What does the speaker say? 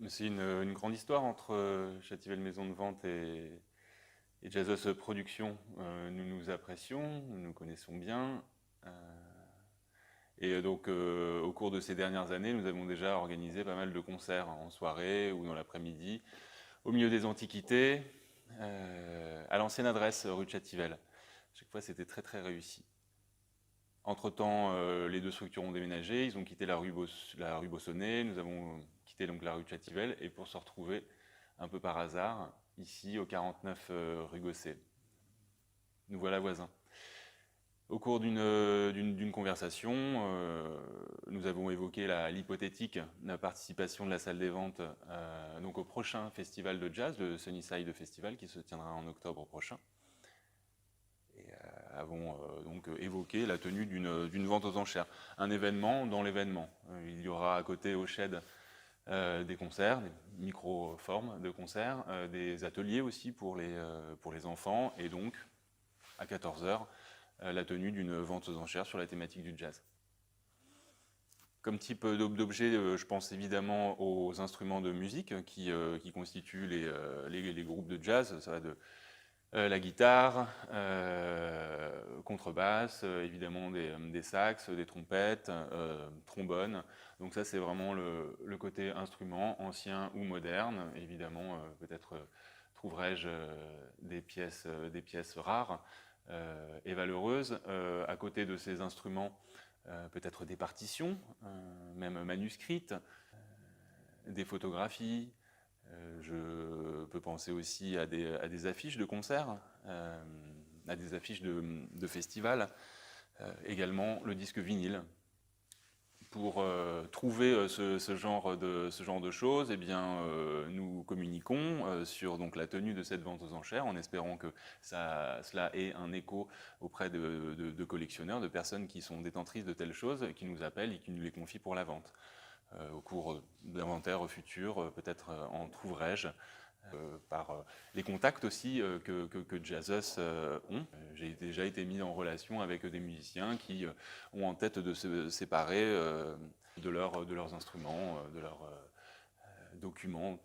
C'est une grande histoire entre Châtivel Maison de Vente et Jazzos Productions. Nous nous apprécions, nous nous connaissons bien. Euh, au cours de ces dernières années, nous avons déjà organisé pas mal de concerts en soirée ou dans l'après-midi, au milieu des Antiquités, à l'ancienne adresse rue de Châtivel. Chaque fois, c'était très très réussi. Entre-temps, les deux structures ont déménagé, ils ont quitté la rue Bossonnet, nous avons quitté donc la rue de Châtivel, et pour se retrouver un peu par hasard, ici au 49 rue Gosset. Nous voilà voisins. Au cours d'une conversation, nous avons évoqué l'hypothétique participation de la salle des ventes donc au prochain festival de jazz, le Sunnyside Festival, qui se tiendra en octobre prochain. Et avons donc évoqué la tenue d'une vente aux enchères. Un événement dans l'événement. Il y aura à côté au Shed des concerts, des micro-formes de concerts, des ateliers aussi pour les enfants, et donc à 14 h, la tenue d'une vente aux enchères sur la thématique du jazz. Comme type d'objet, je pense évidemment aux instruments de musique qui constituent les groupes de jazz. Ça va de la guitare, contrebasse, évidemment des sax, des trompettes, trombones. Donc ça, c'est vraiment le côté instrument, ancien ou moderne. Évidemment, peut-être trouverai-je des pièces rares et valeureuses. À côté de ces instruments, peut-être des partitions, même manuscrites, des photographies. Je peux penser aussi à des affiches de concerts, à des affiches de festivals, également le disque vinyle. Pour trouver ce genre de choses, eh bien, nous communiquons sur donc, la tenue de cette vente aux enchères en espérant que cela ait un écho auprès de collectionneurs, de personnes qui sont détentrices de telles choses, qui nous appellent et qui nous les confient pour la vente. Au cours d'inventaires futurs, peut-être en trouverai-je par les contacts aussi que Jazzos ont. J'ai déjà été mis en relation avec des musiciens qui ont en tête de se séparer de leurs instruments, de leurs documents